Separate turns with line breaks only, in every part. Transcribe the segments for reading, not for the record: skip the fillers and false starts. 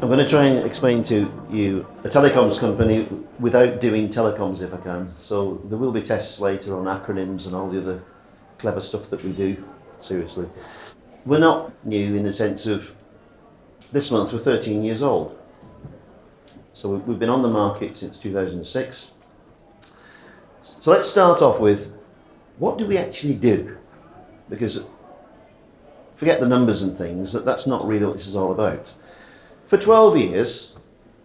I'm going to try and explain to you a telecoms company without doing telecoms if I can. So there will be tests later on acronyms and all the other clever stuff that we do, seriously. We're not new in the sense of this month we're 13 years old. So we've been on the market since 2006. So let's start off with, what do we actually do? Because forget the numbers and things, that's not really what this is all about. For 12 years,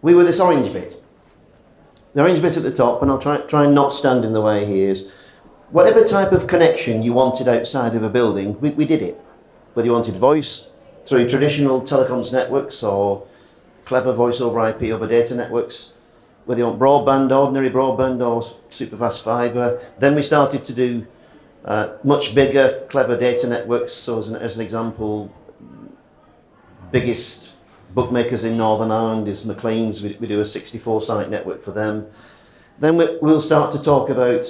we were this orange bit. The orange bit at the top, and I'll try and not stand in the way here, is whatever type of connection you wanted outside of a building, we did it. Whether you wanted voice through traditional telecoms networks or clever voice over IP over data networks, whether you want broadband, ordinary broadband or superfast fibre. Then we started to do much bigger, clever data networks. So as an example, biggest bookmakers in Northern Ireland is Maclean's. We do a 64-site network for them. Then we'll start to talk about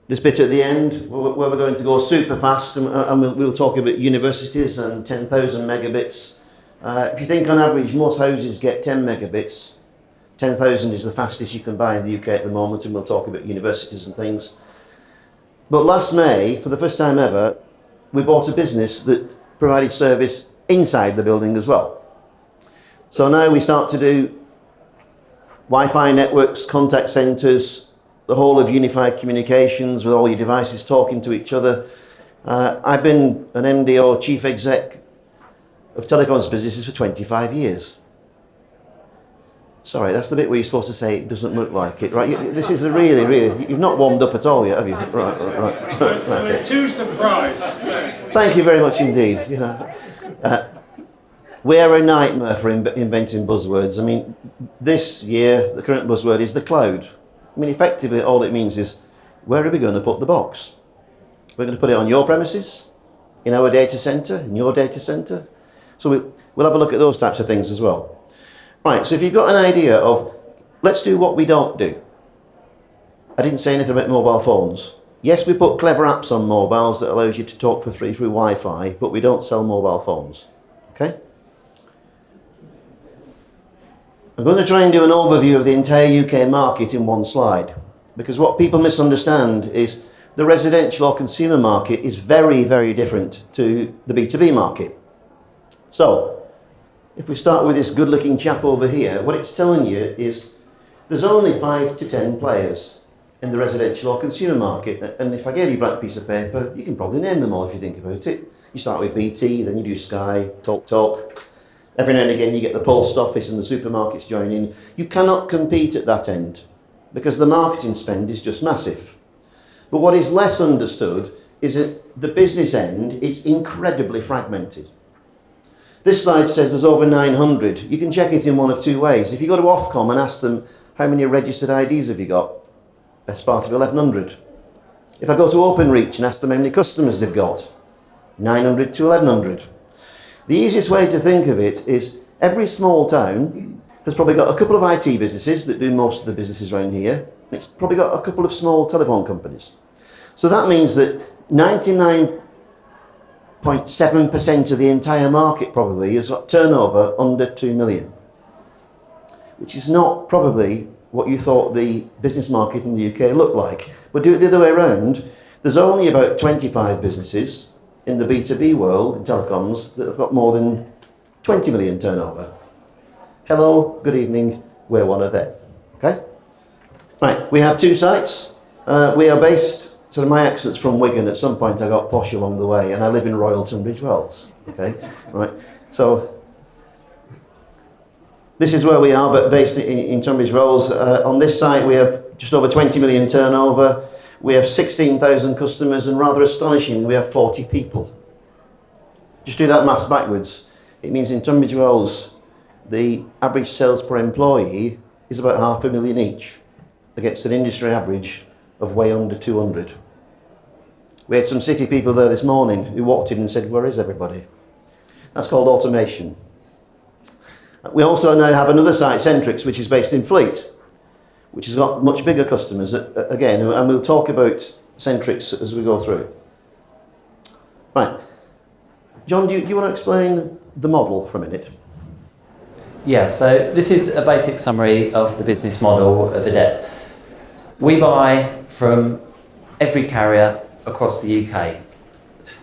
this bit at the end, where we're going to go super fast, and we'll talk about universities and 10,000 megabits. If you think on average, most houses get 10 megabits. 10,000 is the fastest you can buy in the UK at the moment, and we'll talk about universities and things. But last May, for the first time ever, we bought a business that provided service inside the building as well. So now we start to do Wi-Fi networks, contact centres, the whole of unified communications with all your devices talking to each other. I've been an MD or chief exec of telecoms businesses for 25 years. Sorry, that's the bit where you're supposed to say it doesn't look like it, right? This is a really, you've not warmed up at all yet, have you? Right.
We're too surprised to say.
Thank you very much indeed. You know, we're a nightmare for inventing buzzwords. I mean, this year, the current buzzword is the cloud. I mean, effectively, all it means is, where are we going to put the box? We're going to put it on your premises, in our data centre, in your data centre. So we'll have a look at those types of things as well. Right, so if you've got an idea of, let's do what we don't do. I didn't say anything about mobile phones. Yes, we put clever apps on mobiles that allows you to talk for free through Wi-Fi, but we don't sell mobile phones, okay? I'm going to try and do an overview of the entire UK market in one slide, because what people misunderstand is the residential or consumer market is very, very different to the B2B market. So, if we start with this good-looking chap over here, what it's telling you is there's only 5 to 10 players in the residential or consumer market. And if I gave you a blank piece of paper, you can probably name them all if you think about it. You start with BT, then you do Sky, Talk. Every now and again you get the post office and the supermarkets join in. You cannot compete at that end because the marketing spend is just massive. But what is less understood is that the business end is incredibly fragmented. This slide says there's over 900. You can check it in one of two ways. If you go to Ofcom and ask them, how many registered IDs have you got? Best part of 1,100. If I go to OpenReach and ask them how many customers they've got, 900 to 1,100. The easiest way to think of it is every small town has probably got a couple of IT businesses that do most of the businesses around here. It's probably got a couple of small telephone companies. So that means that 99.7% of the entire market probably has got turnover under 2 million, which is not probably what you thought the business market in the UK looked like. But do it the other way around. There's only about 25 businesses in the B2B world, in telecoms, that have got more than 20 million turnover. Hello, good evening, we're one of them, okay? Right, we have 2 sites. We are based, sort of my accent's from Wigan. At some point I got posh along the way, and I live in Royal Tunbridge Wells, okay? Right, so this is where we are, but based in Tunbridge Wells. On this site we have just over 20 million turnover. We have 16,000 customers, and rather astonishingly, we have 40 people. Just do that maths backwards. It means in Tunbridge Wells, the average sales per employee is about $500,000 each, against an industry average of way under 200. We had some city people there this morning who walked in and said, where is everybody? That's called automation. We also now have another site, Centrix, which is based in Fleet, which has got much bigger customers, again, and we'll talk about Centrix as we go through. Right. John, do you want to explain the model for a minute?
Yeah, so this is a basic summary of the business model of AdEPT. We buy from every carrier across the UK.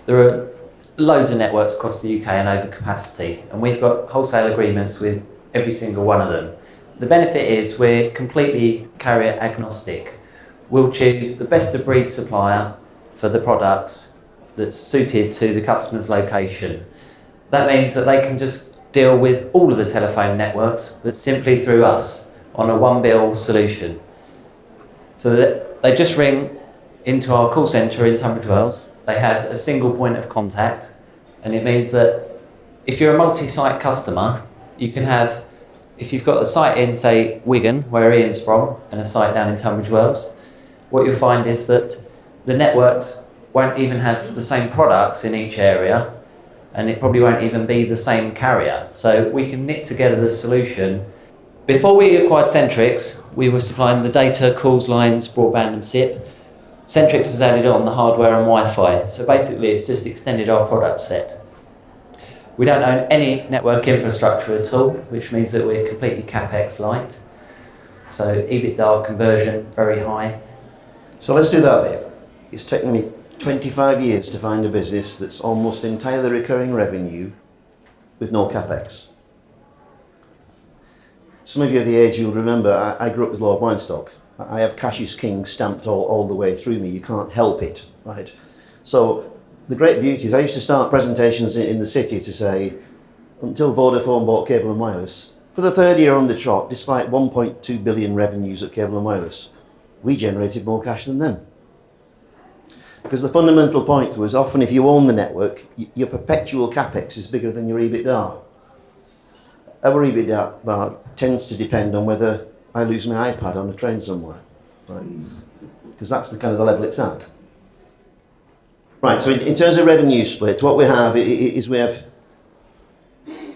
There are loads of networks across the UK and over capacity, and we've got wholesale agreements with every single one of them. The benefit is we're completely carrier agnostic. We'll choose the best of breed supplier for the products that's suited to the customer's location. That means that they can just deal with all of the telephone networks, but simply through us on a one bill solution. So that they just ring into our call centre in Tunbridge Wells. They have a single point of contact, and it means that if you're a multi-site customer, you can have, if you've got a site in, say, Wigan, where Ian's from, and a site down in Tunbridge Wells, what you'll find is that the networks won't even have the same products in each area, and it probably won't even be the same carrier. So we can knit together the solution. Before we acquired Centrix, we were supplying the data, calls, lines, broadband and SIP. Centrix has added on the hardware and Wi-Fi. So basically it's just extended our product set. We don't own any network infrastructure at all, which means that we're completely capex light. So Ebitda conversion, very high.
So let's do that bit. It's taken me 25 years to find a business that's almost entirely recurring revenue with no capex. Some of you of the age you'll remember, I grew up with Lord Weinstock. I have cash is king stamped all the way through me. You can't help it, right? So the great beauty is I used to start presentations in the city to say, until Vodafone bought Cable and Wireless, for the third year on the trot, despite 1.2 billion revenues at Cable and Wireless, we generated more cash than them. Because the fundamental point was often if you own the network, your perpetual capex is bigger than your EBITDA. Our EBITDA tends to depend on whether I lose my iPad on a train somewhere, right? Because that's the kind of the level it's at. Right, so in terms of revenue split, what we have is we have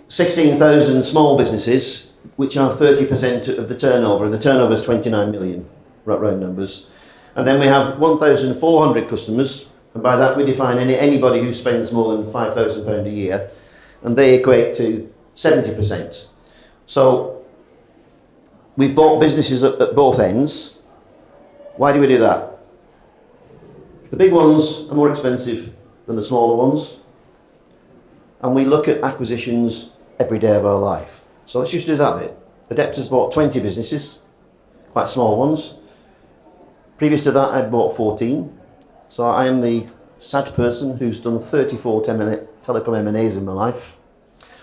16,000 small businesses, which are 30% of the turnover, and the turnover is 29 million, round numbers. And then we have 1,400 customers, and by that we define anybody who spends more than £5,000 a year, and they equate to 70%. So we've bought businesses at both ends. Why do we do that? The big ones are more expensive than the smaller ones, and we look at acquisitions every day of our life. So let's just do that bit. AdEPT has bought 20 businesses, quite small ones. Previous to that, I'd bought 14. So I am the sad person who's done 34 telecom M&As in my life.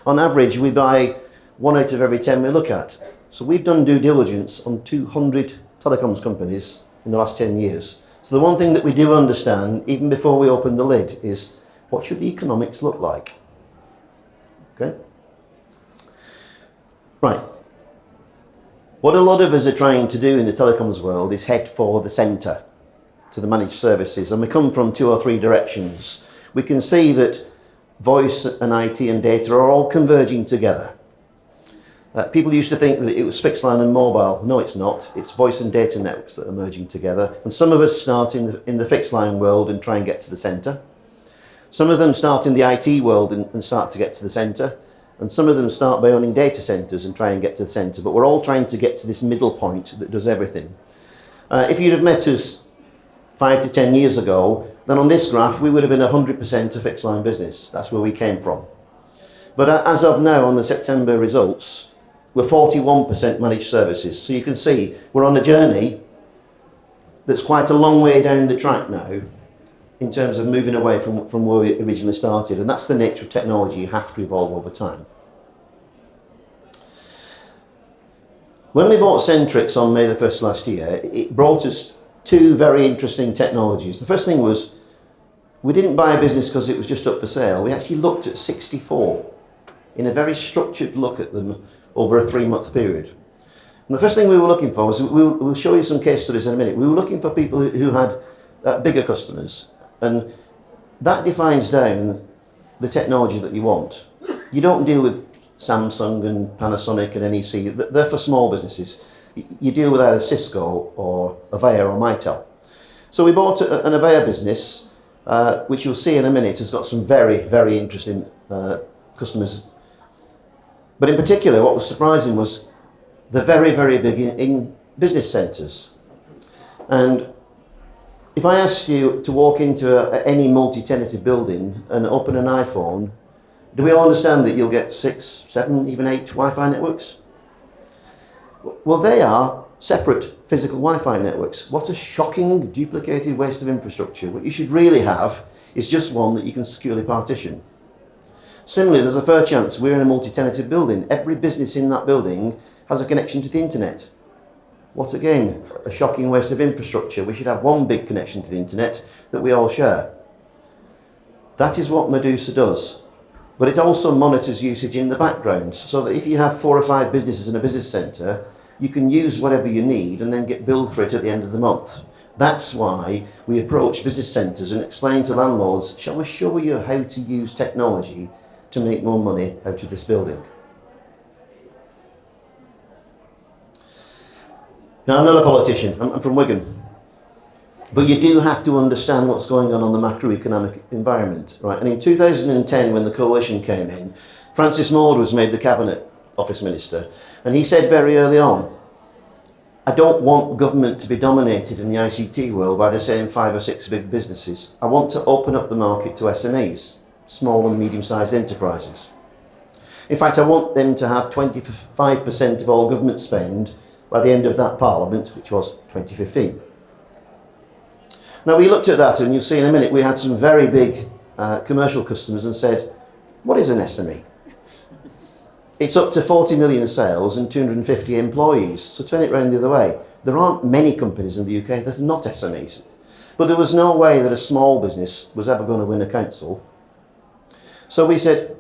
On average, we buy 1 out of every 10 we look at. So we've done due diligence on 200 telecoms companies in the last 10 years. So the one thing that we do understand, even before we open the lid, is what should the economics look like? Okay? Right. What a lot of us are trying to do in the telecoms world is head for the centre, to the managed services, and we come from 2 or 3 directions. We can see that voice and IT and data are all converging together. People used to think that it was fixed line and mobile. No, it's not. It's voice and data networks that are merging together. And some of us start in the fixed line world and try and get to the centre. Some of them start in the IT world and start to get to the centre. And some of them start by owning data centres and try and get to the centre. But we're all trying to get to this middle point that does everything. If you'd have met us 5 to 10 years ago, then on this graph we would have been 100% a fixed line business. That's where we came from. But as of now, on the September results, we're 41% managed services. So you can see we're on a journey that's quite a long way down the track now in terms of moving away from where we originally started. And that's the nature of technology. You have to evolve over time. When we bought Centrix on May the 1st last year, it brought us 2 very interesting technologies. The first thing was we didn't buy a business because it was just up for sale. We actually looked at 64 in a very structured look at them over a 3-month period. And the first thing we were looking for was, we'll show you some case studies in a minute, we were looking for people who had bigger customers, and that defines down the technology that you want. You don't deal with Samsung and Panasonic and NEC, they're for small businesses. You deal with either Cisco or Avaya or Mitel. So we bought an Avaya business, which you'll see in a minute has got some very, very interesting customers. But in particular, what was surprising was they're very, very big in business centres. And if I asked you to walk into any multi-tenanted building and open an iPhone, do we all understand that you'll get 6, 7, even 8 Wi-Fi networks? Well, they are separate physical Wi-Fi networks. What a shocking, duplicated waste of infrastructure. What you should really have is just one that you can securely partition. Similarly, there's a fair chance we're in a multi-tenanted building. Every business in that building has a connection to the internet. What again? A shocking waste of infrastructure. We should have one big connection to the internet that we all share. That is what Medusa does. But it also monitors usage in the background, so that if you have 4 or 5 businesses in a business centre, you can use whatever you need and then get billed for it at the end of the month. That's why we approach business centres and explain to landlords, shall we show you how to use technology to make more money out of this building? Now, I'm not a politician, I'm from Wigan. But you do have to understand what's going on the macroeconomic environment, right? And in 2010, when the coalition came in, Francis Maude was made the Cabinet Office Minister, and he said very early on, I don't want government to be dominated in the ICT world by the same 5 or 6 big businesses. I want to open up the market to SMEs, small and medium-sized enterprises. In fact, I want them to have 25% of all government spend by the end of that Parliament, which was 2015. Now, we looked at that, and you'll see in a minute, we had some very big commercial customers and said, what is an SME? It's up to 40 million sales and 250 employees. So turn it round the other way. There aren't many companies in the UK that are not SMEs. But there was no way that a small business was ever going to win a council. So we said,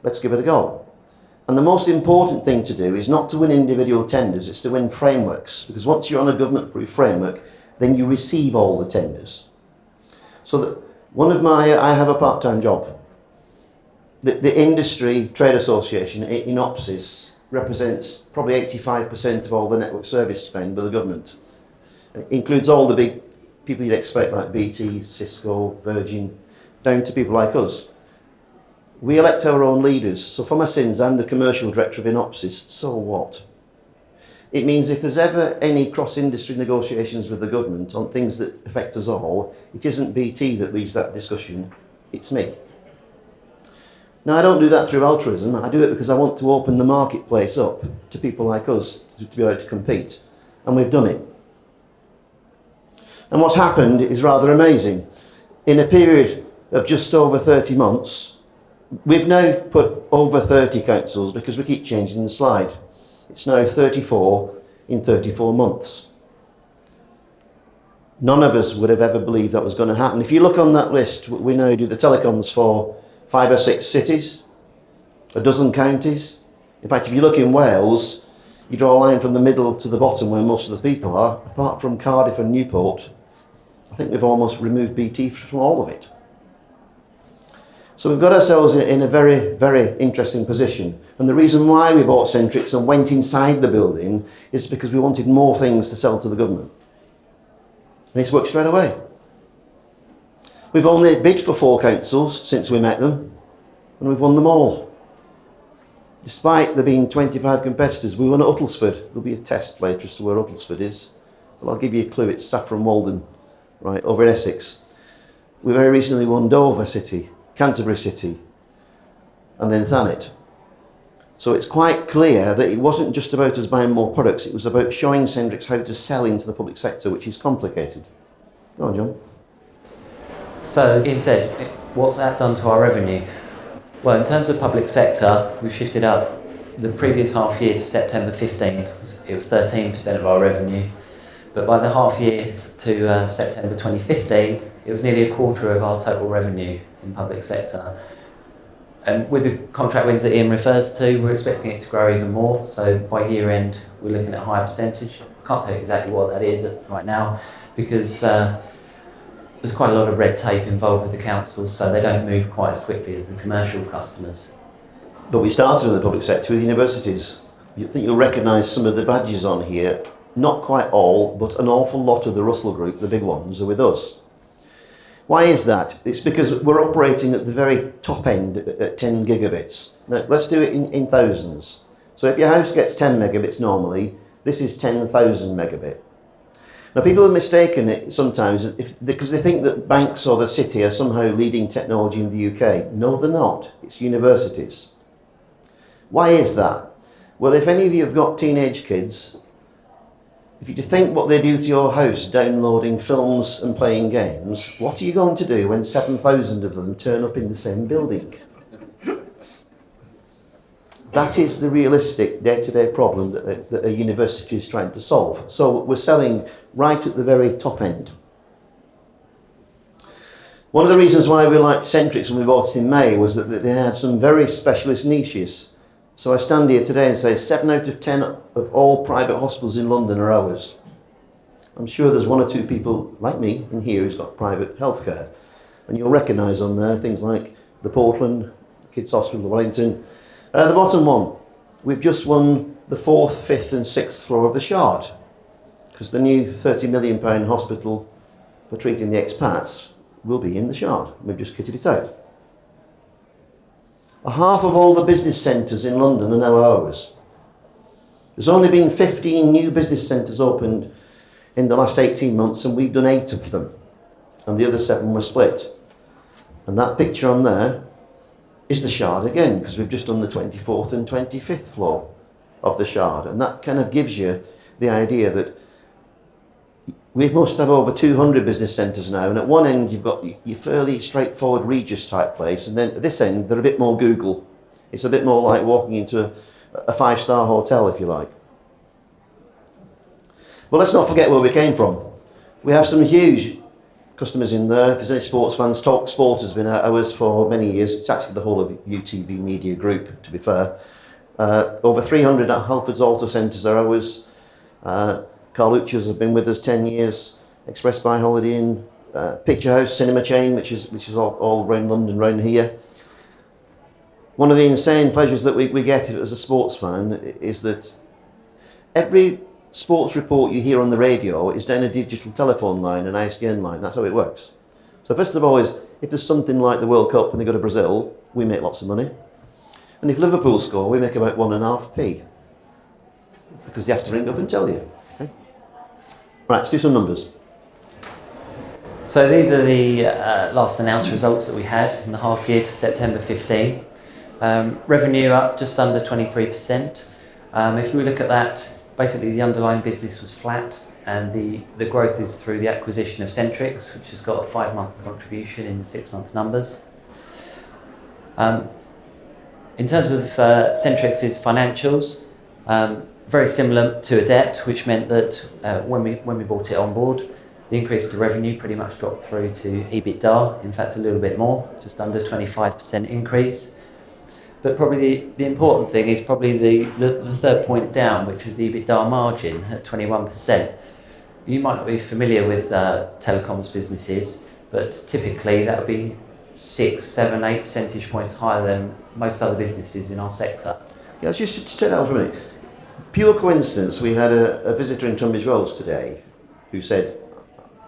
let's give it a go. And the most important thing to do is not to win individual tenders, it's to win frameworks. Because once you're on a government-approved framework, then you receive all the tenders. So that I have a part-time job. The industry trade association, Inopsis, represents probably 85% of all the network service spend by the government. It includes all the big people you'd expect, like BT, Cisco, Virgin, down to people like us. We elect our own leaders. So for my sins, I'm the commercial director of Inopsis. So what? It means if there's ever any cross-industry negotiations with the government on things that affect us all, it isn't BT that leads that discussion, it's me. Now, I don't do that through altruism. I do it because I want to open the marketplace up to people like us to be able to compete. And we've done it. And what's happened is rather amazing. In a period of just over 30 months, we've now put over 30 councils, because we keep changing the slide. It's now 34 in 34 months. None of us would have ever believed that was going to happen. If you look on that list, we now do the telecoms for 5 or 6 cities, a dozen counties. In fact, if you look in Wales, you draw a line from the middle to the bottom where most of the people are. Apart from Cardiff and Newport, I think we've almost removed BT from all of it. So we've got ourselves in a very, very interesting position. And the reason why we bought Centrix and went inside the building is because we wanted more things to sell to the government. And it's worked straight away. We've only bid for 4 councils since we met them, and we've won them all. Despite there being 25 competitors, we won at Uttlesford. There'll be a test later as to where Uttlesford is. But I'll give you a clue, it's Saffron Walden, right, over in Essex. We very recently won Dover City, Canterbury City, and then Thanet. So it's quite clear that it wasn't just about us buying more products, it was about showing Centrix how to sell into the public sector, which is complicated. Go on, John.
So, as Ian said, what's that done to our revenue? Well, in terms of public sector, we've shifted up the previous half year to September 15. It was 13% of our revenue. But by the half year to September 2015, it was nearly a quarter of our total revenue in public sector. And with the contract wins that Ian refers to, we're expecting it to grow even more. So by year end, we're looking at a higher percentage. I can't tell you exactly what that is right now, because there's quite a lot of red tape involved with the councils, so they don't move quite as quickly as the commercial customers.
But we started in the public sector with universities. I think you'll recognise some of the badges on here. Not quite all, but an awful lot of the Russell Group, the big ones, are with us. Why is that? It's because we're operating at the very top end at 10 gigabits. No, let's do it in thousands. So if your house gets 10 megabits normally, this is 10,000 megabit. Now people are mistaken it sometimes because they think that banks or the city are somehow leading technology in the UK. No, they're not. It's universities. Why is that? Well, if any of you have got teenage kids, if you think what they do to your house downloading films and playing games, what are you going to do when 7,000 of them turn up in the same building? That is the realistic day-to-day problem that a university is trying to solve. So we're selling right at the very top end. One of the reasons why we liked Centrix when we bought it in May was that they had some very specialist niches. So I stand here today and say 7 out of 10 of all private hospitals in London are ours. I'm sure there's 1 or 2 people like me in here who's got private healthcare. And you'll recognise on there things like the Portland, Kids Hospital, the Wellington. The bottom one, we've just won the 4th, 5th and 6th floor of the Shard, because the new £30 million hospital for treating the expats will be in the Shard. We've just kitted it out. Half of all the business centres in London are now ours. There's only been 15 new business centres opened in the last 18 months and we've done 8 of them, and the other 7 were split. And that picture on there is the Shard again, because we've just done the 24th and 25th floor of the Shard, and that kind of gives you the idea that we must have over 200 business centres now, and at one end you've got your fairly straightforward Regis type place, and then at this end they're a bit more Google. It's a bit more like walking into a 5-star hotel, if you like. But let's not forget where we came from. We have some huge customers in there. If there's any sports fans, Talk Sport has been ours for many years. It's actually the whole of UTV Media Group, to be fair. Over 300 at Halfords Auto Centres are ours. Carlucci's have been with us 10 years. Express by Holiday Inn, Picture House Cinema Chain, which is all around London, around here. One of the insane pleasures that we get as a sports fan is that every sports report you hear on the radio is down a digital telephone line, an ISDN line. That's how it works. So first of all, if there's something like the World Cup when they go to Brazil, we make lots of money. And if Liverpool score, we make about 1.5p. Because they have to ring up and tell you. Okay? Right, let's do some numbers.
So these are the last announced results that we had in the half year to September 15. Revenue up just under 23%. If we look at that, basically the underlying business was flat, and the growth is through the acquisition of Centrix, which has got a 5-month contribution in the 6-month numbers. In terms of Centrix's financials, very similar to AdEPT, which meant that when we brought it on board, the increase to revenue pretty much dropped through to Ebitda, in fact a little bit more, just under 25% increase. But probably the important thing is probably the third point down, which is the Ebitda margin at 21%. You might not be familiar with Telecom's businesses, but typically that would be 6, 7, 8 percentage points higher than most other businesses in our sector.
Yeah, just take that off a minute. Pure coincidence, we had a visitor in Tunbridge Wells today who said,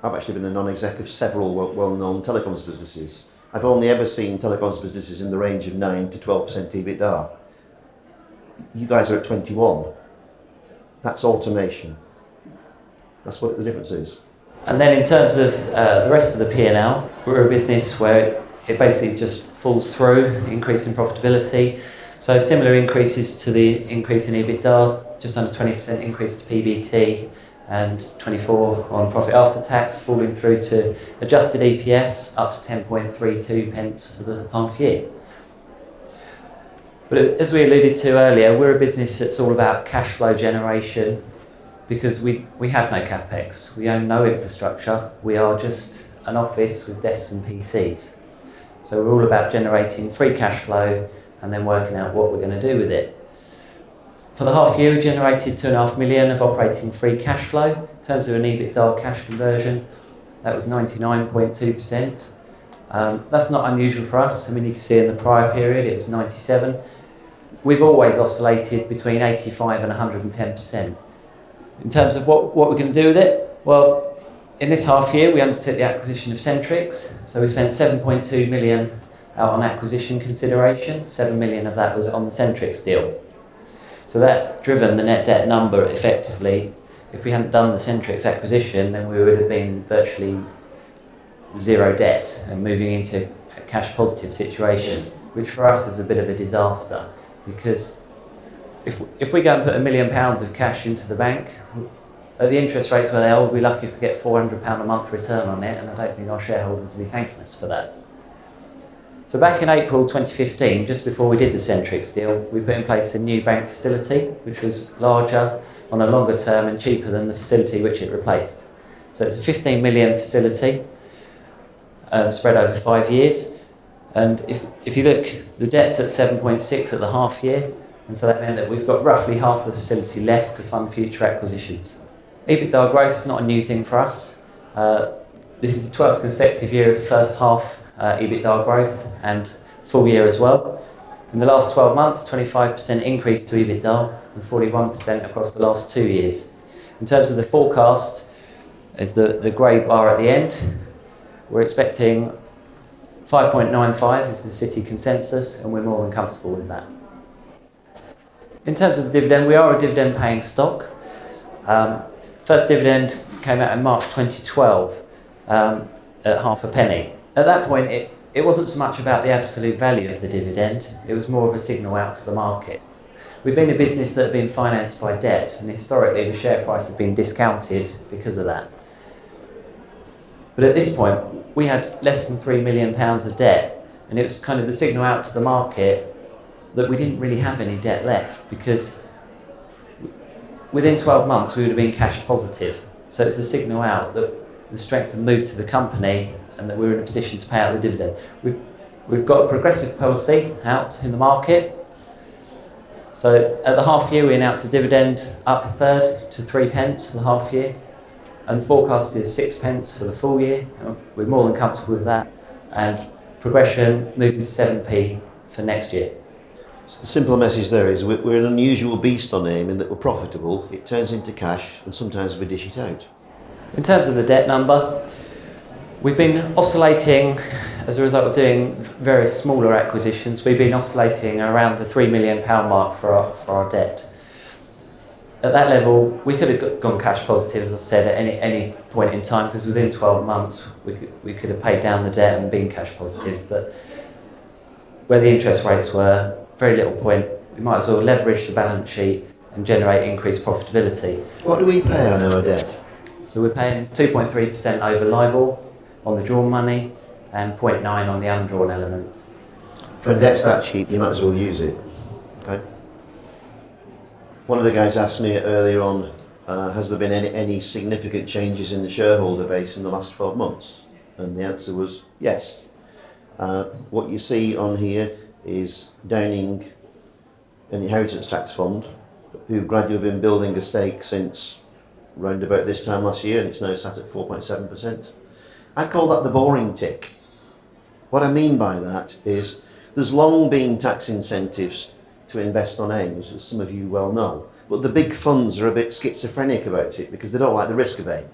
I've actually been a non-exec of several well-known telecoms businesses. I've only ever seen telecoms businesses in the range of 9 to 12% EBITDA. You guys are at 21. That's automation. That's what the difference is.
And then in terms of the rest of the P&L, we're a business where it basically just falls through, increase in profitability. So similar increases to the increase in EBITDA, just under 20% increase to PBT, and 24 on profit after tax, falling through to adjusted EPS up to 10.32 pence for the half year. But as we alluded to earlier, we're a business that's all about cash flow generation, because we have no capex, we own no infrastructure, we are just an office with desks and PCs. So we're all about generating free cash flow and then working out what we're going to do with it. For the half year, we generated 2.5 million of operating free cash flow. In terms of an EBITDA cash conversion, that was 99.2%. That's not unusual for us. I mean, you can see in the prior period, it was 97. We've always oscillated between 85 and 110%. In terms of what we're going to do with it, well, in this half year, we undertook the acquisition of Centrix. So we spent 7.2 million out on acquisition consideration. 7 million of that was on the Centrix deal. So that's driven the net debt number effectively. If we hadn't done the Centrix acquisition, then we would have been virtually zero debt and moving into a cash positive situation, which for us is a bit of a disaster, because if we go and put £1 million of cash into the bank, at the interest rates where they are, we'll be lucky if we get £400 a month return on it, and I don't think our shareholders will be thanking us for that. So back in April 2015, just before we did the Centrix deal, we put in place a new bank facility, which was larger, on a longer term and cheaper than the facility which it replaced. So it's a 15 million facility, spread over 5 years. And if you look, the debt's at 7.6 at the half year, and so that meant that we've got roughly half the facility left to fund future acquisitions. EBITDA growth is not a new thing for us. This is the 12th consecutive year of first half EBITDA growth and full year as well. In the last 12 months, 25% increase to EBITDA and 41% across the last 2 years. In terms of the forecast, is the grey bar at the end. We're expecting 5.95 is the city consensus, and we're more than comfortable with that. In terms of the dividend, we are a dividend paying stock. First dividend came out in March 2012 at half a penny. At that point, it wasn't so much about the absolute value of the dividend, it was more of a signal out to the market. We've been a business that had been financed by debt, and historically the share price had been discounted because of that. But at this point, we had less than £3 million of debt, and it was kind of the signal out to the market that we didn't really have any debt left, because within 12 months we would have been cash positive. So it's the signal out that the strength had moved to the company and that we were in a position to pay out the dividend. We've got a progressive policy out in the market. So at the half year we announced the dividend up a third to 3 pence for the half year, and the forecast is 6 pence for the full year. We're more than comfortable with that, and progression moving to 7p for next year.
So the simple message there is we're an unusual beast on AIM in that we're profitable, it turns into cash, and sometimes we dish it out.
In terms of the debt number, we've been oscillating, as a result of doing various smaller acquisitions, we've been oscillating around the £3 million mark for our debt. At that level, we could have gone cash positive, as I said, at any point in time, because within 12 months we could have paid down the debt and been cash positive. But where the interest rates were, very little point. We might as well leverage the balance sheet and generate increased profitability.
What do we pay on our debt?
So we're paying 2.3% over LIBOR on the drawn money and 0.9 on the undrawn element.
When debt's that cheap, you might as well use it. Okay. One of the guys asked me earlier on, has there been any significant changes in the shareholder base in the last 12 months? And the answer was yes. What you see on here is Downing, an inheritance tax fund, who've gradually been building a stake since round about this time last year, and it's now sat at 4.7%. I call that the boring tick. What I mean by that is there's long been tax incentives to invest on AIM, as some of you well know, but the big funds are a bit schizophrenic about it because they don't like the risk of AIM.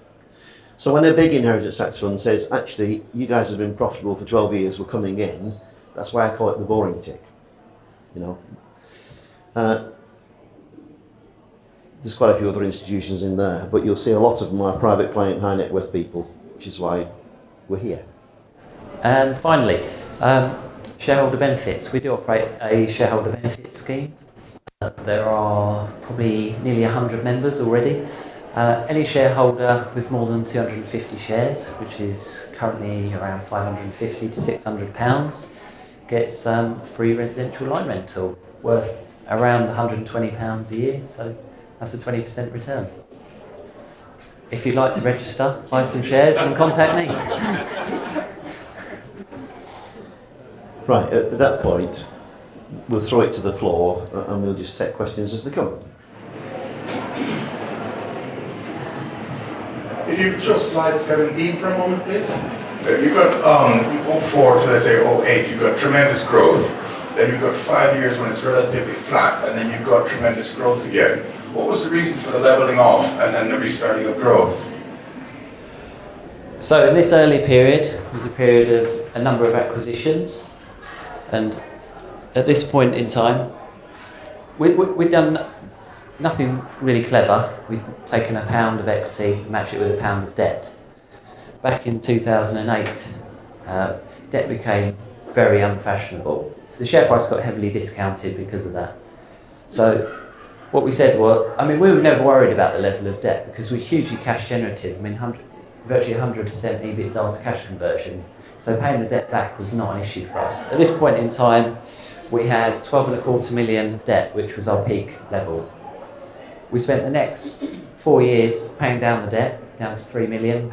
So when a big inheritance tax fund says, actually, you guys have been profitable for 12 years, we're coming in, that's why I call it the boring tick. You know, there's quite a few other institutions in there, but you'll see a lot of them are private client, high net worth people, which is why we're here.
And finally, shareholder benefits. We do operate a shareholder benefits scheme. There are probably nearly 100 members already. Any shareholder with more than 250 shares, which is currently around £550 to £600, gets free residential line rental worth around £120 a year, so that's a 20% return. If you'd like to register, buy some shares and contact me.
Right, at that point, we'll throw it to the floor and we'll just take questions as they come.
If you just slide 17 for a moment, please. You've got 04 to, let's say, 08, you've got tremendous growth. Then you've got 5 years when it's relatively flat, and then you've got tremendous growth again. What was the reason for the levelling off and then the restarting of growth?
So in this early period, it was a period of a number of acquisitions. And at this point in time, we've done nothing really clever. We've taken £1 of equity, matched it with £1 of debt. Back in 2008, debt became very unfashionable. The share price got heavily discounted because of that. So what we said was, I mean, we were never worried about the level of debt because we're hugely cash generative. I mean, virtually 100% Ebitda to cash conversion. So paying the debt back was not an issue for us. At this point in time, we had 12.25 million of debt, which was our peak level. We spent the next 4 years paying down the debt, down to £3 million.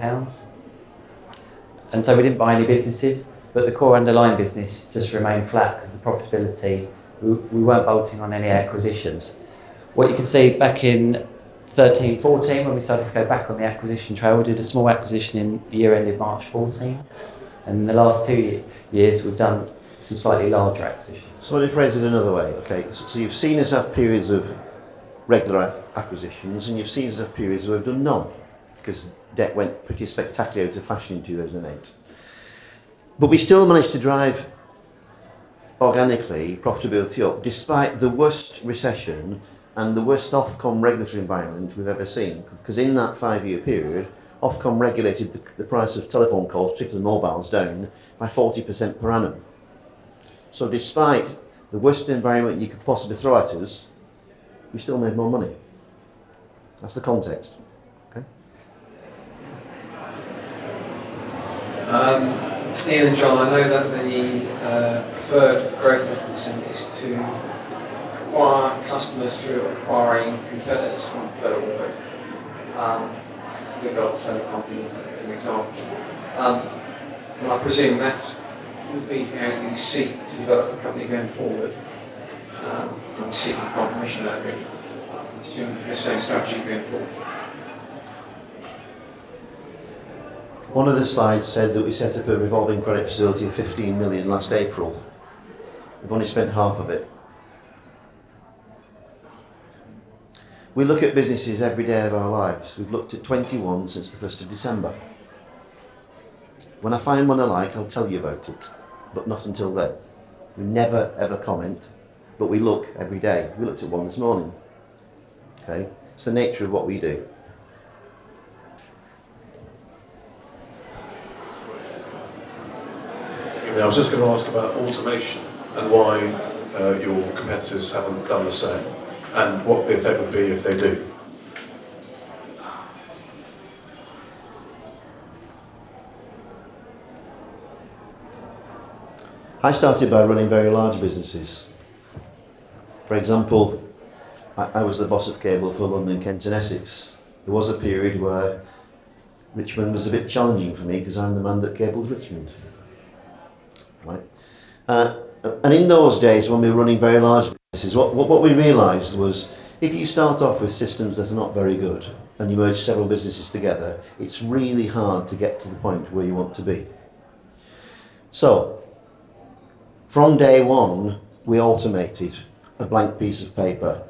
And so we didn't buy any businesses, but the core underlying business just remained flat because the profitability, we weren't bolting on any acquisitions. What you can see back in 13-14, when we started to go back on the acquisition trail, we did a small acquisition in the year ended March 14. And in the last 2 years, we've done some slightly larger acquisitions.
So let me phrase it another way. Okay, so you've seen us have periods of regular acquisitions, and you've seen us have periods where we've done none, because debt went pretty spectacularly out of fashion in 2008. But we still managed to drive organically profitability up, despite the worst recession and the worst Ofcom regulatory environment we've ever seen. Because in that 5-year period, Ofcom regulated the price of telephone calls, particularly mobiles, down by 40% per annum. So despite the worst environment you could possibly throw at us, we still made more money. That's the context. Okay.
Ian and John, I know that the preferred growth mechanism is to acquire customers through acquiring competitors, for want of a better word. We've got Telecom being an example. And I presume that would be how you seek to develop the company going forward. And seeking confirmation of that, really. Assuming the same strategy going forward.
One of the slides said that we set up a revolving credit facility of 15 million last April. We've only spent half of it. We look at businesses every day of our lives. We've looked at 21 since the 1st of December. When I find one I like, I'll tell you about it, but not until then. We never ever comment, but we look every day. We looked at one this morning. Okay, it's the nature of what we do.
I was just going to ask about automation and why your competitors haven't done the same, and what the effect would be if they do.
I started by running very large businesses. For example, I was the boss of cable for London, Kent and Essex. There was a period where Richmond was a bit challenging for me because I'm the man that cabled Richmond. Right? And in those days when we were running very large businesses, what we realised was if you start off with systems that are not very good and you merge several businesses together, it's really hard to get to the point where you want to be. So, from day one, we automated a blank piece of paper.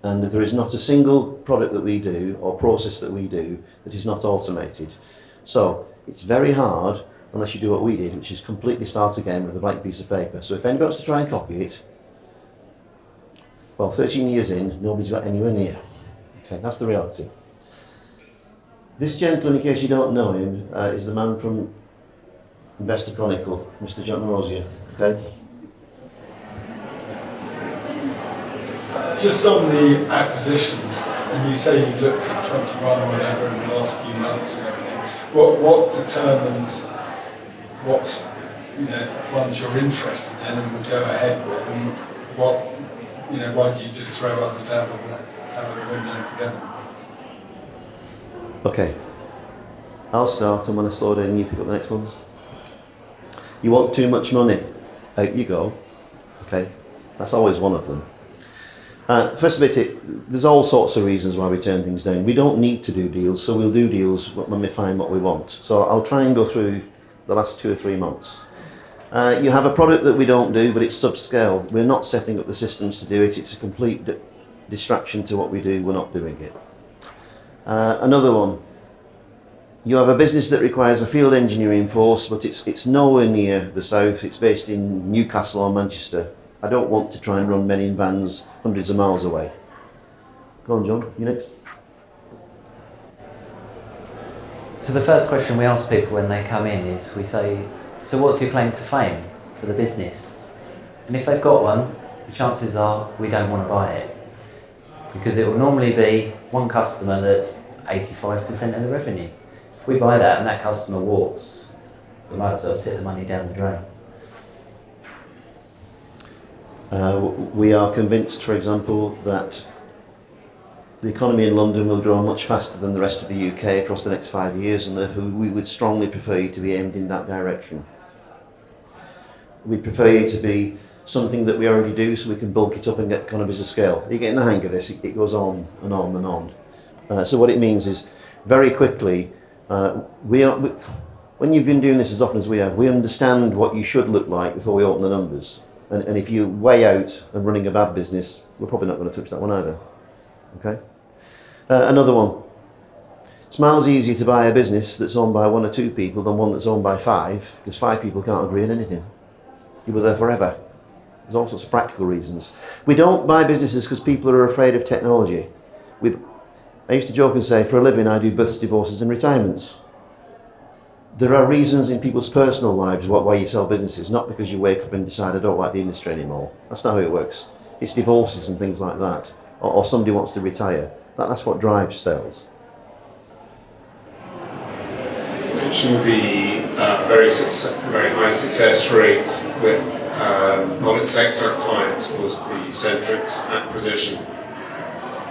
And there is not a single product that we do or process that we do that is not automated. So, it's very hard unless you do what we did, which is completely start again with a blank piece of paper. So if anybody wants to try and copy it, well, 13 years in, nobody's got anywhere near. Okay, that's the reality. This gentleman, in case you don't know him, is the man from Investor Chronicle, Mr. John Rosier. Okay.
Just on the acquisitions, and you say you've looked at 21 or whatever in the last few months and everything, what determines what's, ones you're interested in and would go ahead with, and why do you just throw others out of the window and forget them?
Okay, I'll start, and when I slow down you pick up the next ones. You want too much money, out you go. Okay, that's always one of them. First bit, there's all sorts of reasons why we turn things down. We don't need to do deals, so we'll do deals when we find what we want. So I'll try and go through the last 2 or 3 months. You have a product that we don't do, but it's subscale. We're not setting up the systems to do it. It's a complete distraction to what we do. We're not doing it. Another one, You have a business that requires a field engineering force, but it's nowhere near the south. It's based in Newcastle or Manchester. I don't want to try and run men in vans hundreds of miles away. Go on, John, you next.
So the first question we ask people when they come in is, we say, so what's your claim to fame for the business? And if they've got one, the chances are we don't want to buy it. Because it will normally be one customer that's 85% of the revenue. If we buy that and that customer walks, we might as well tip the money down the drain.
We are convinced, for example, that the economy in London will grow much faster than the rest of the UK across the next 5 years, and therefore we would strongly prefer you to be aimed in that direction. We prefer you to be something that we already do, so we can bulk it up and get economies of scale. You're getting the hang of this, it goes on and on and on. So what it means is, very quickly, when you've been doing this as often as we have, we understand what you should look like before we open the numbers. And if you're way out and running a bad business, we're probably not going to touch that one either. Okay? Another one. It's miles easier to buy a business that's owned by 1 or 2 people than one that's owned by 5, because 5 people can't agree on anything. You were there forever. There's all sorts of practical reasons. We don't buy businesses because people are afraid of technology. I used to joke and say, for a living, I do births, divorces and retirements. There are reasons in people's personal lives why you sell businesses, not because you wake up and decide I don't like the industry anymore. That's not how it works. It's divorces and things like that. Or somebody wants to retire. That's what drives sales.
You mentioned the very high success rate with public sector clients post the Centrix acquisition.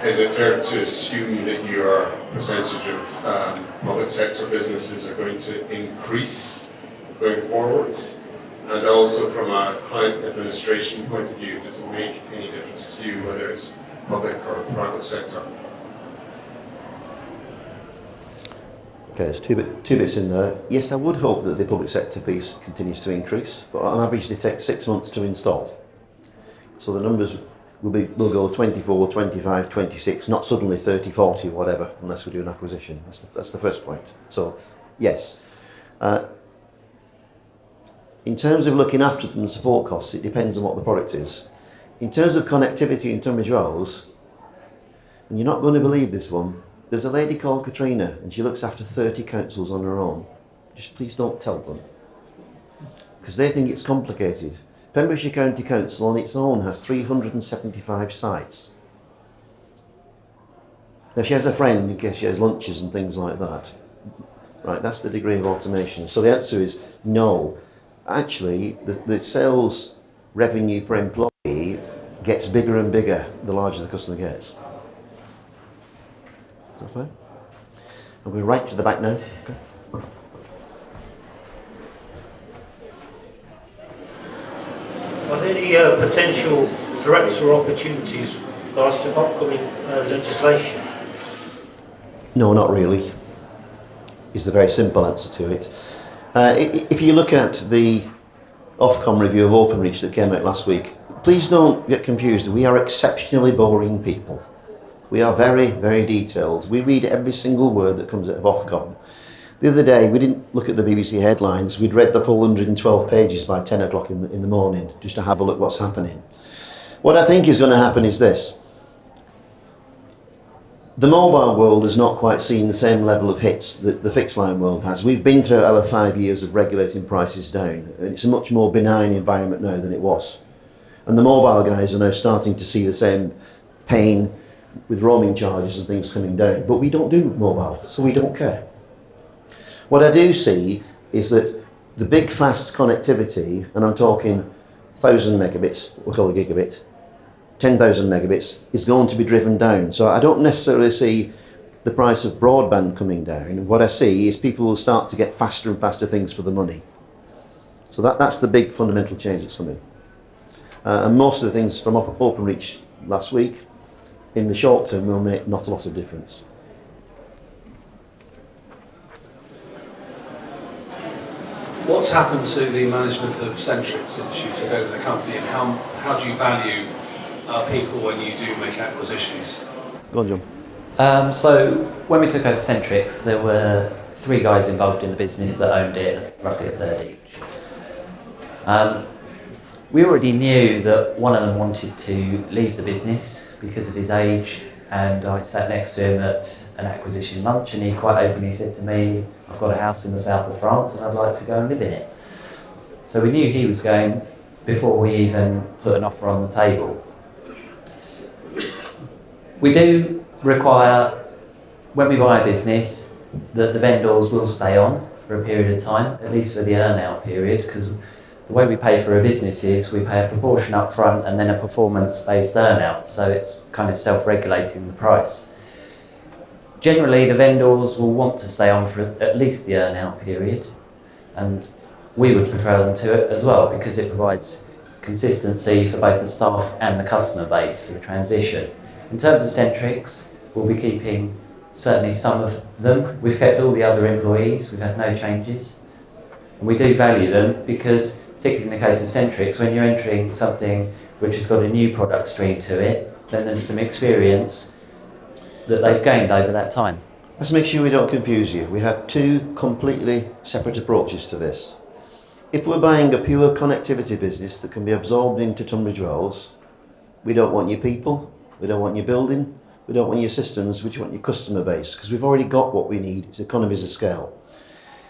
Is it fair to assume that your percentage of public sector businesses are going to increase going forwards? And also from a client administration point of view, does it make any difference to you whether it's public or private sector?
Okay, there's two bits in there. Yes, I would hope that the public sector piece continues to increase, but on average they take 6 months to install. So the numbers will go 24, 25, 26, not suddenly 30, 40, whatever, unless we do an acquisition. That's the first point. So, yes. In terms of looking after them and support costs, it depends on what the product is. In terms of connectivity in Tunbridge Wells, and you're not going to believe this one, there's a lady called Katrina, and she looks after 30 councils on her own. Just please don't tell them, because they think it's complicated. Pembrokeshire County Council on its own has 375 sites. Now she has a friend in case she has lunches and things like that. Right, that's the degree of automation. So the answer is no. Actually, the sales revenue per employee gets bigger and bigger the larger the customer gets. Is that fine? And we're right to the back now. Okay.
Are there any potential threats or opportunities as to upcoming legislation?
No, not really, is the very simple answer to it. If you look at the Ofcom review of Openreach that came out last week, please don't get confused. We are exceptionally boring people. We are very, very detailed. We read every single word that comes out of Ofcom. The other day, we didn't look at the BBC headlines. We'd read the full 112 pages by 10 o'clock in the morning, just to have a look what's happening. What I think is going to happen is this. The mobile world has not quite seen the same level of hits that the fixed line world has. We've been through our 5 years of regulating prices down, and it's a much more benign environment now than it was. And the mobile guys are now starting to see the same pain with roaming charges and things coming down. But we don't do mobile, so we don't care. What I do see is that the big fast connectivity, and I'm talking 1,000 megabits, we'll call it gigabit, 10,000 megabits, is going to be driven down. So I don't necessarily see the price of broadband coming down. What I see is people will start to get faster and faster things for the money. So that's the big fundamental change that's coming. And most of the things from Openreach last week, in the short term, will make not a lot of difference.
What's happened to the management of Centrix since you took over the company, and how do you value people when you do make acquisitions?
Go on, John.
So when we took over Centrix, there were three guys involved in the business that owned it, roughly a third each. We already knew that one of them wanted to leave the business because of his age, and I sat next to him at an acquisition lunch and he quite openly said to me, I've got a house in the south of France and I'd like to go and live in it. So we knew he was going before we even put an offer on the table. We do require, when we buy a business, that the vendors will stay on for a period of time, at least for the earn-out period, because the way we pay for a business is we pay a proportion up front and then a performance-based earn-out, so it's kind of self-regulating the price. Generally, the vendors will want to stay on for at least the earn-out period, and we would prefer them to it as well because it provides consistency for both the staff and the customer base for the transition. In terms of Centrix, we'll be keeping certainly some of them. We've kept all the other employees, we've had no changes. And we do value them because, particularly in the case of Centrix, when you're entering something which has got a new product stream to it, then there's some experience that they've gained over that time.
Let's make sure we don't confuse you. We have two completely separate approaches to this. If we're buying a pure connectivity business that can be absorbed into Tunbridge Wells, we don't want your people, we don't want your building, we don't want your systems, we just want your customer base, because we've already got what we need. It's economies of scale.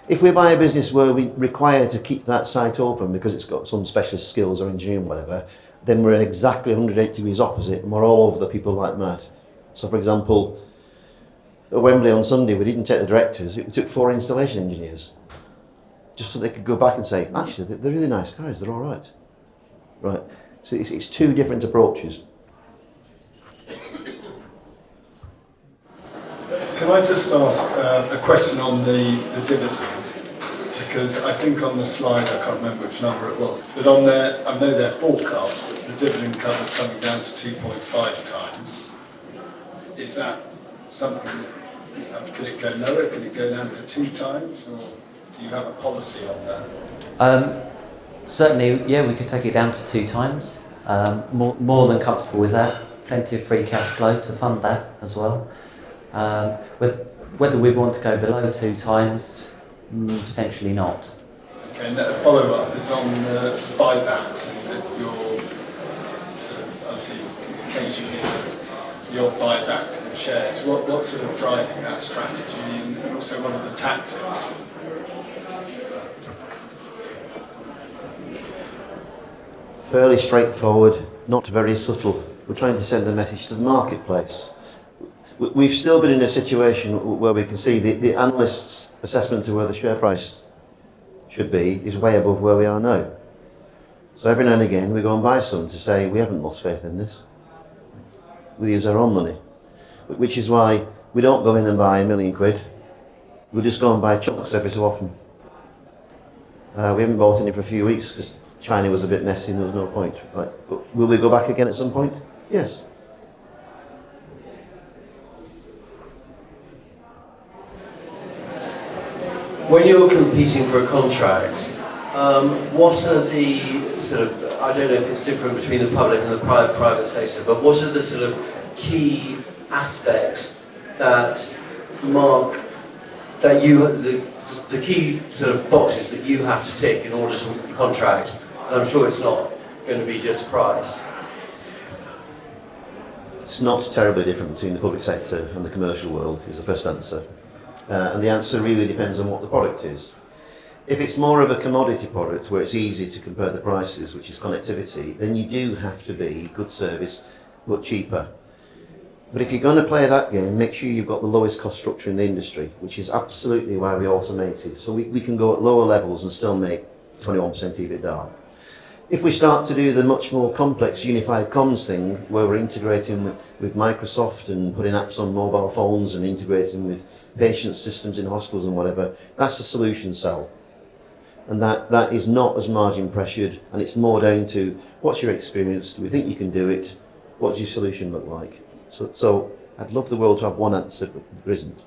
If we buy a business where we require to keep that site open because it's got some specialist skills or engineering, whatever, then we're exactly 180 degrees opposite and we're all over the people like mad. So for example, at Wembley on Sunday, we didn't take the directors, we took 4 installation engineers, just so they could go back and say, actually, they're really nice guys, they're all right. Right, so it's two different approaches.
Can I just ask a question on the dividend? Because I think on the slide, I can't remember which number it was, but on their, I know their forecast, but the dividend cover is coming down to 2.5 times. Is that something, could it go lower? Could it go down to 2 times? Or do you have a policy on that?
Certainly, yeah, we could take it down to 2 times. More than comfortable with that. Plenty of free cash flow to fund that as well. Whether we want to go below 2 times, potentially not.
Okay, and a follow-up is on the buybacks and that your sort of, I see occasionally your buyback of shares. What's sort of driving that strategy and also what are the tactics?
Fairly straightforward, not very subtle. We're trying to send a message to the marketplace. We've still been in a situation where we can see the analysts' assessment of where the share price should be is way above where we are now. So every now and again we go and buy some to say we haven't lost faith in this. We use our own money, which is why we don't go in and buy £1 million. We just go and buy chunks every so often. We haven't bought any for a few weeks because China was a bit messy and there was no point. Right? But will we go back again at some point? Yes.
When you're competing for a contract, what are the sort of, I don't know if it's different between the public and the private sector, but what are the sort of key aspects that mark, that you, the key sort of boxes that you have to tick in order to contract? Because I'm sure it's not going to be just price.
It's not terribly different between the public sector and the commercial world, is the first answer. And the answer really depends on what the product is. If it's more of a commodity product where it's easy to compare the prices, which is connectivity, then you do have to be good service but cheaper. But if you're going to play that game, make sure you've got the lowest cost structure in the industry, which is absolutely why we automated. So we can go at lower levels and still make 21% EBITDA. If we start to do the much more complex unified comms thing, where we're integrating with Microsoft and putting apps on mobile phones and integrating with patient systems in hospitals and whatever, that's a solution sell. And that is not as margin pressured, and it's more down to what's your experience, do we think you can do it, what does your solution look like? So I'd love the world to have one answer, but there isn't.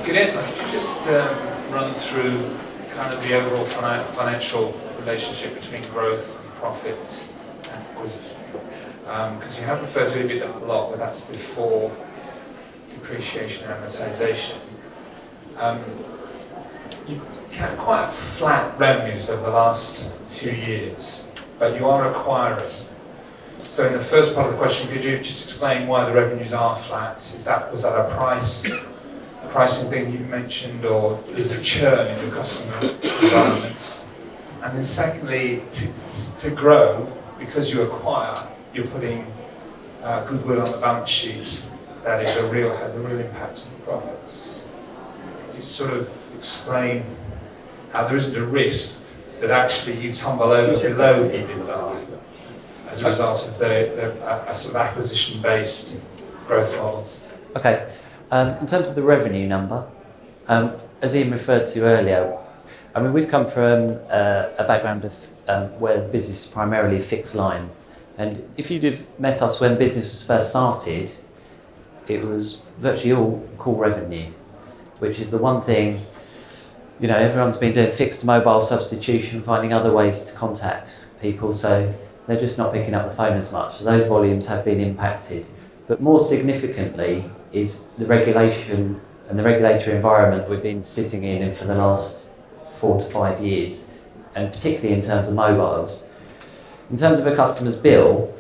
Could you just run through kind of the overall financial relationship between growth and profit and acquisition? Because you have referred to Ebitda a lot, but that's before depreciation and amortization. You've had quite flat revenues over the last few years, but you are acquiring. So in the first part of the question, could you just explain why the revenues are flat? Was that a pricing thing you mentioned, or is there churn in your customer environments? And then secondly, to grow, because you acquire, you're putting goodwill on the balance sheet that has a real impact on the profits. Could you sort of explain how there isn't a risk that actually you tumble over below EBITDA as a result of a sort of acquisition-based growth model?
Okay. In terms of the revenue number, as Ian referred to earlier, I mean, we've come from a background of where the business is primarily fixed line. And if you'd have met us when the business was first started, it was virtually all call revenue, which is the one thing, you know, everyone's been doing fixed to mobile substitution, finding other ways to contact people, so they're just not picking up the phone as much. So those volumes have been impacted. But more significantly is the regulation and the regulatory environment we've been sitting in for the last 4 to 5 years, and particularly in terms of mobiles. In terms of a customer's bill,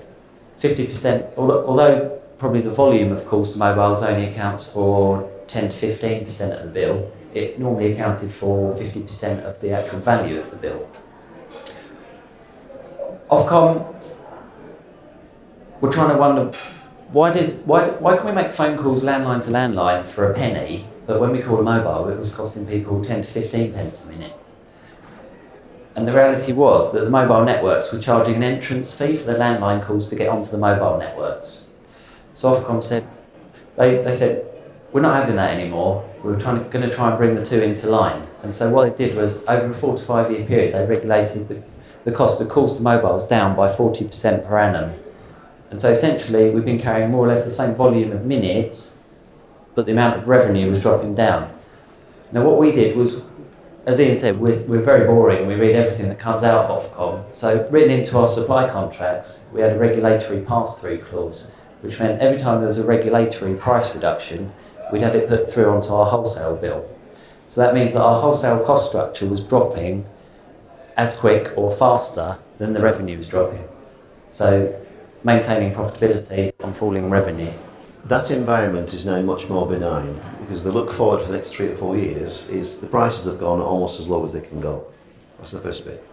50%, although probably the volume of calls to mobiles only accounts for 10 to 15% of the bill, it normally accounted for 50% of the actual value of the bill. Ofcom, we're trying to wonder, why can we make phone calls landline to landline for a penny, but when we call a mobile, it was costing people 10 to 15 pence a minute? And the reality was that the mobile networks were charging an entrance fee for the landline calls to get onto the mobile networks. So Ofcom said, they said, we're not having that anymore. We're going to try and bring the two into line. And so what they did was, over a 4 to 5 year period, they regulated the cost of calls to mobiles down by 40% per annum. And so essentially, we've been carrying more or less the same volume of minutes, but the amount of revenue was dropping down. Now what we did was, as Ian said, we're very boring. We read everything that comes out of Ofcom. So written into our supply contracts, we had a regulatory pass-through clause, which meant every time there was a regulatory price reduction, we'd have it put through onto our wholesale bill. So that means that our wholesale cost structure was dropping as quick or faster than the revenue was dropping. So maintaining profitability on falling revenue.
That environment is now much more benign, because the look forward for the next 3 to 4 years is the prices have gone almost as low as they can go. That's the first bit.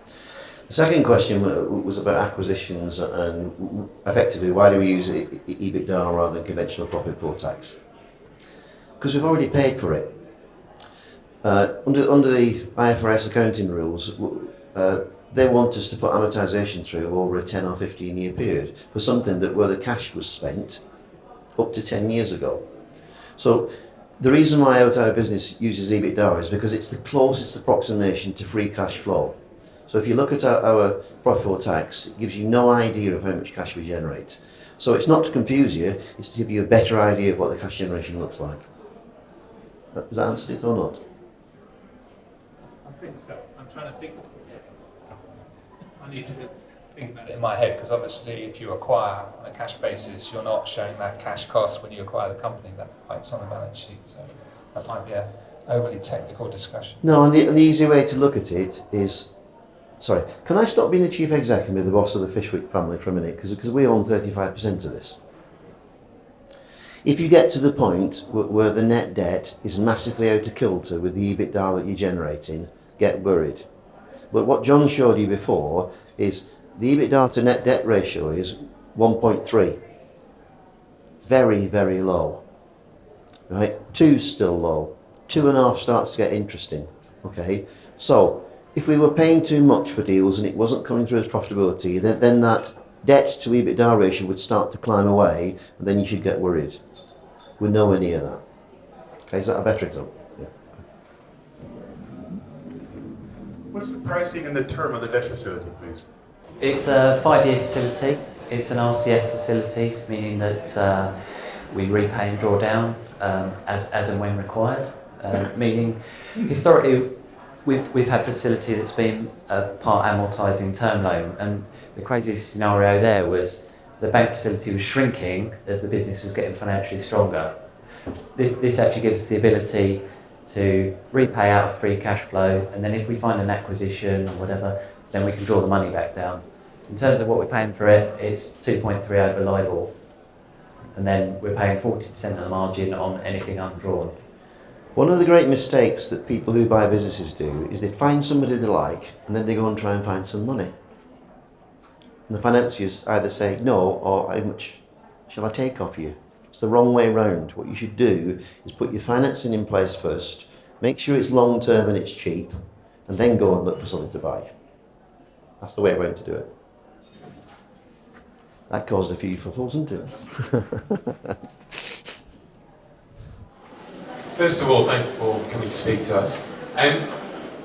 The second question was about acquisitions and effectively why do we use EBITDA rather than conventional profit before tax? Because we've already paid for it. Under the IFRS accounting rules, they want us to put amortisation through over a 10 or 15 year period for something that where the cash was spent up to 10 years ago. So the reason why our business uses EBITDA is because it's the closest approximation to free cash flow. So if you look at our profit before tax, it gives you no idea of how much cash we generate. So it's not to confuse you, it's to give you a better idea of what the cash generation looks like. Does that answer it or not?
I think so. I'm trying to think. I need to think about it in my head, because obviously if you acquire on a cash basis, you're not showing that cash cost when you acquire the company. That it's on the balance sheet. So that might be an overly technical discussion.
No, and the easy way to look at it is, sorry, can I stop being the chief exec and be the boss of the Fishwick family for a minute? Because we own 35% of this. If you get to the point where the net debt is massively out of kilter with the EBITDA that you're generating, get worried. But what John showed you before is the EBITDA to net debt ratio is 1.3. Very, very low. Right? 2's still low. 2.5 starts to get interesting. Okay? So, if we were paying too much for deals and it wasn't coming through as profitability, then that debt to EBITDA ratio would start to climb away, and then you should get worried. We're nowhere near that. Okay, is that a better example? Yeah.
What's the pricing and the term of the debt facility, please?
It's a 5-year facility. It's an RCF facility, meaning that we repay and draw down as and when required. Meaning, historically, we've had facility that's been a part amortising term loan, and the craziest scenario there was the bank facility was shrinking as the business was getting financially stronger. This actually gives us the ability to repay out of free cash flow, and then if we find an acquisition or whatever, then we can draw the money back down. In terms of what we're paying for it, it's 2.3 over LIBOR, and then we're paying 40% of the margin on anything undrawn.
One of the great mistakes that people who buy businesses do is they find somebody they like and then they go and try and find some money. And the financiers either say no or how much shall I take off you? It's the wrong way round. What you should do is put your financing in place first, make sure it's long term and it's cheap, and then go and look for something to buy. That's the way around to do it. That caused a few fuffles, didn't it?
First of all, thank you for coming to speak to us.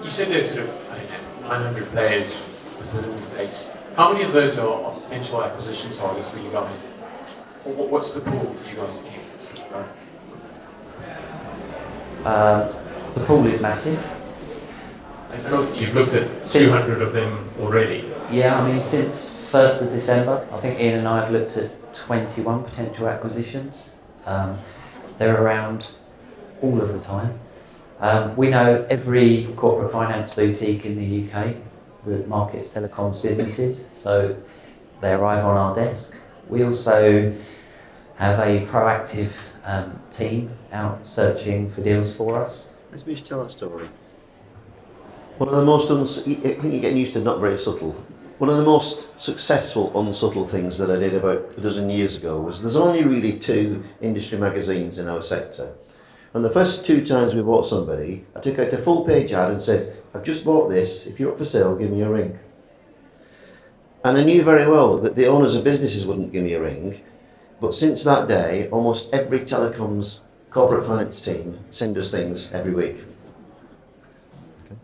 You said there's sort of, I don't know, 900 players within the space. How many of those are potential acquisition targets for you guys? Or what's the pool for you guys to keep going?
The pool is massive.
I know you've looked at 200 of them already.
Yeah, I mean, since 1st of December, I think Ian and I have looked at 21 potential acquisitions. They're around all of the time. We know every corporate finance boutique in the UK that markets telecoms businesses, so they arrive on our desk. We also have a proactive team out searching for deals for us.
Let's just tell that story. One of the most, I think you're getting used to not very subtle. One of the most successful unsubtle things that I did about a dozen years ago was there's only really 2 industry magazines in our sector. And the first 2 times we bought somebody, I took out a full page ad and said, I've just bought this, if you're up for sale, give me a ring. And I knew very well that the owners of businesses wouldn't give me a ring, but since that day, almost every telecoms corporate finance team send us things every week. Okay.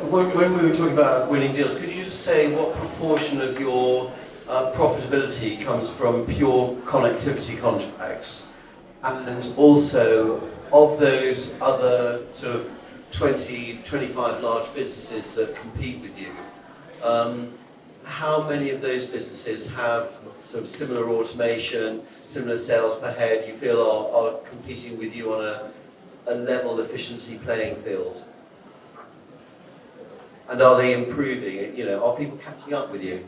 When we were talking about winning deals, could you just say what proportion of your profitability comes from pure connectivity contracts? And also, of those other sort of 20, 25 large businesses that compete with you, how many of those businesses have sort of similar automation, similar sales per head, you feel are competing with you on a level efficiency playing field? And are they improving? You know, are people catching up with you?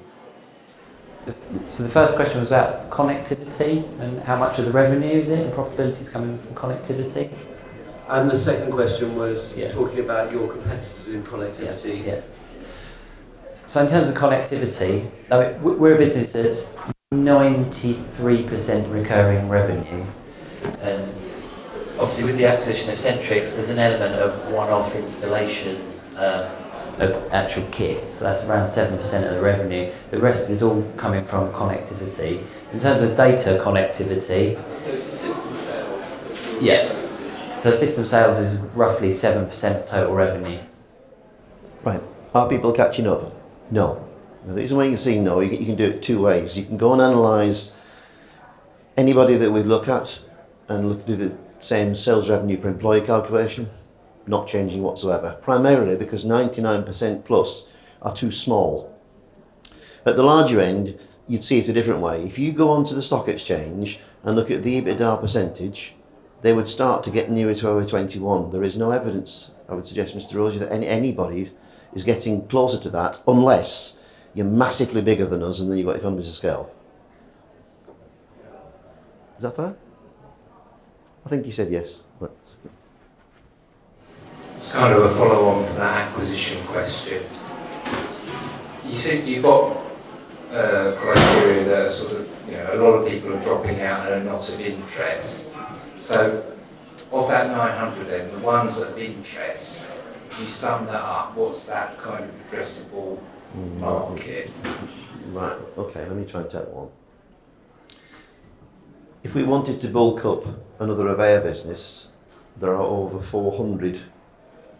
So the first question was about connectivity and how much of the revenue is it and profitability is coming from connectivity.
And the second question was talking about your competitors in connectivity.
Yeah. So in terms of connectivity, I mean, we're a business that's 93% recurring revenue. And obviously with the acquisition of Centrix, there's an element of one-off installation of actual kit, so that's around 7% of the revenue. The rest is all coming from connectivity. In terms of data connectivity,
System sales.
Yeah. So system sales is roughly 7% of total revenue.
Right. Are people catching up? No. The reason why you can see no, you can do it 2 ways. You can go and analyse anybody that we look at and do the same sales revenue per employee calculation. Not changing whatsoever, primarily because 99% plus are too small. At the larger end, you'd see it a different way. If you go onto the stock exchange and look at the EBITDA percentage, they would start to get nearer to our 21. There is no evidence, I would suggest, Mr. Rosie, that anybody is getting closer to that unless you're massively bigger than us and then you've got economies of scale. Is that fair? I think you said yes. Right.
It's kind of a follow-on from that acquisition question. You said you've got criteria that are sort of, you know, a lot of people are dropping out and are not of interest. So, of that 900 then, the ones of interest, if you sum that up, what's that kind of addressable market?
Right, okay, let me try and take one. If we wanted to bulk up another Avaya business, there are over 400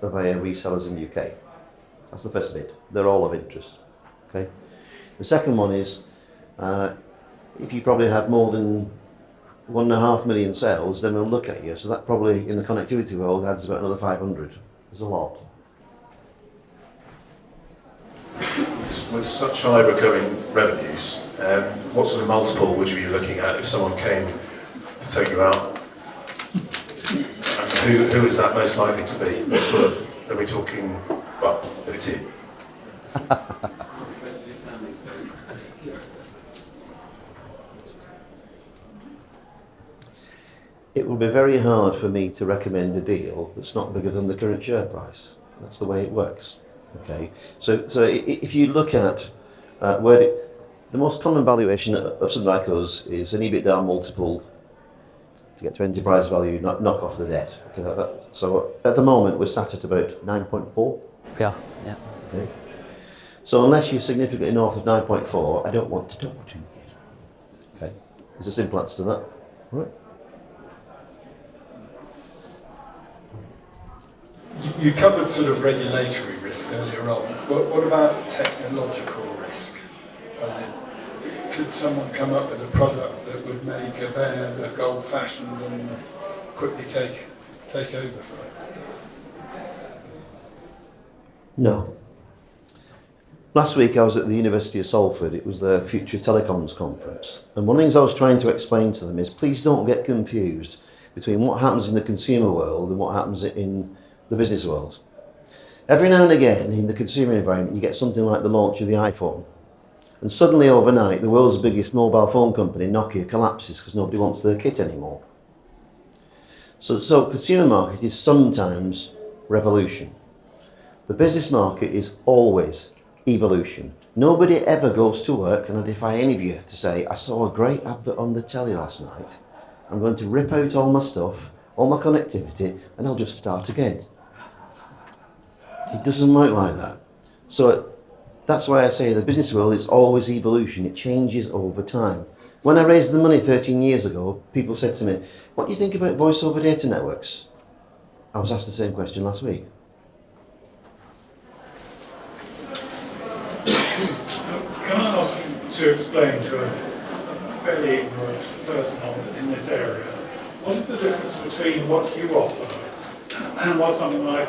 Avaya resellers in the UK. That's the first bit. They're all of interest. Okay. The second one is if you probably have more than 1.5 million sales, then we'll look at you. So that probably in the connectivity world adds about another 500. There's a lot.
with such high recurring revenues, what sort of multiple would you be looking at if someone came to take you out? And who is that most likely to be? What sort of, are we talking, well, ADT?
It will be very hard for me to recommend a deal that's not bigger than the current share price. That's the way it works. Okay, so if you look at the most common valuation of something like us is an Ebitda multiple to get to enterprise value, knock off the debt. Okay, so at the moment we're sat at about 9.4.
Yeah.
Okay. So unless you're significantly north of 9.4, I don't want to talk to you. Okay, there's a simple answer to that. All right.
You covered sort of regulatory risk earlier on. What about technological risk? Could someone come up with a product that would make a bear look old-fashioned and quickly take over for it?
No. Last week I was at the University of Salford. It was their Future Telecoms conference. And one of the things I was trying to explain to them is please don't get confused between what happens in the consumer world and what happens in the business world. Every now and again in the consumer environment you get something like the launch of the iPhone, and suddenly overnight the world's biggest mobile phone company, Nokia, collapses because nobody wants their kit anymore. So consumer market is sometimes revolution. The business market is always evolution. Nobody ever goes to work, and I defy any of you to say, I saw a great advert on the telly last night, I'm going to rip out all my stuff, all my connectivity, and I'll just start again. It doesn't work like that. So that's why I say the business world is always evolution. It changes over time. When I raised the money 13 years ago, people said to me, what do you think about voice over data networks? I was asked the same question last week.
Can I ask you to explain to a fairly ignorant person in this area, what is the difference between what you offer and what something like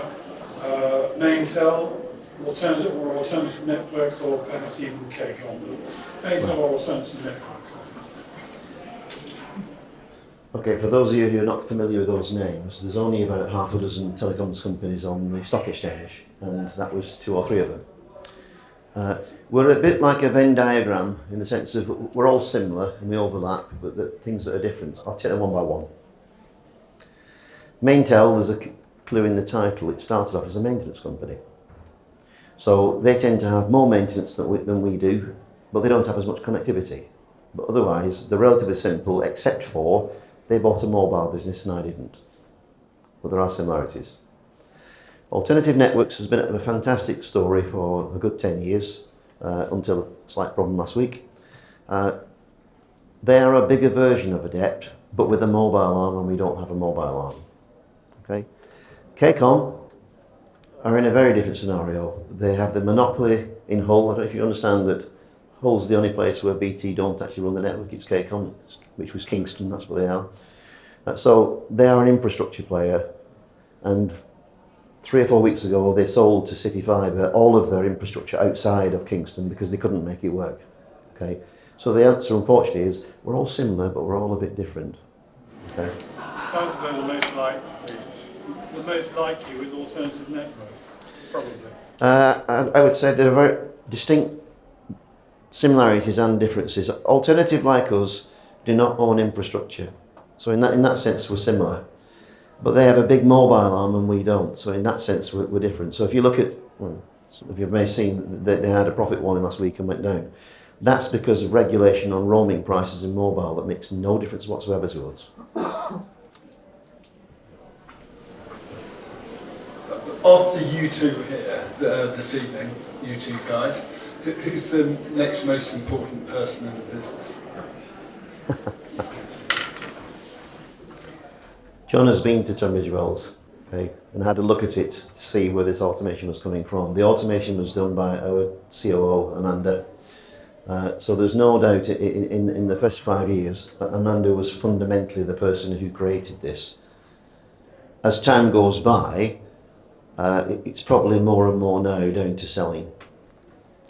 Maintel, alternative networks, or perhaps even Telecom? Maintel or alternative networks.
Okay, for those of you who are not familiar with those names, there's only about half a dozen telecoms companies on the stock exchange, and that was 2 or 3 of them. We're a bit like a Venn diagram in the sense of we're all similar and we overlap, but the things that are different. I'll take them one by one. Maintel, there's a clue in the title, it started off as a maintenance company. So they tend to have more maintenance than we do, but they don't have as much connectivity. But otherwise, they're relatively simple, except for they bought a mobile business and I didn't. But there are similarities. Alternative Networks has been a fantastic story for a good 10 years, until a slight problem last week. They are a bigger version of AdEPT, but with a mobile arm, and we don't have a mobile arm. Okay? Telecom are in a very different scenario. They have the monopoly in Hull. I don't know if you understand that Hull's the only place where BT don't actually run the network. It's Telecom, which was Kingston, that's where they are. So they are an infrastructure player, and 3 or 4 weeks ago they sold to City Fibre all of their infrastructure outside of Kingston because they couldn't make it work. Okay, so the answer unfortunately is we're all similar but we're all a bit different. Okay.
Sounds as though the most like you is alternative networks, probably.
I would say there are very distinct similarities and differences. Alternative like us do not own infrastructure, so in that sense we're similar. But they have a big mobile arm and we don't, so in that sense we're different. So if you look at, well, some of you may have seen that they had a profit warning last week and went down. That's because of regulation on roaming prices in mobile that makes no difference whatsoever to us.
After you two here this evening, you two guys, who's the next most important person in the business?
John has been to Tunbridge Wells, okay, and had a look at it to see where this automation was coming from. The automation was done by our COO, Amanda. So there's no doubt in the first 5 years, Amanda was fundamentally the person who created this. As time goes by, it's probably more and more now down to selling.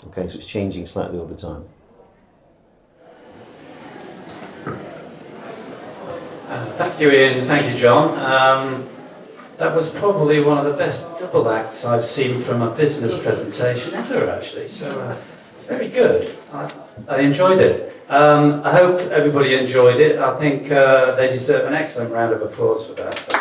Okay, so it's changing slightly over time.
Thank you, Ian. Thank you, John. That was probably one of the best double acts I've seen from a business presentation ever, actually. So, very good. I enjoyed it. I hope everybody enjoyed it. I think they deserve an excellent round of applause for that. So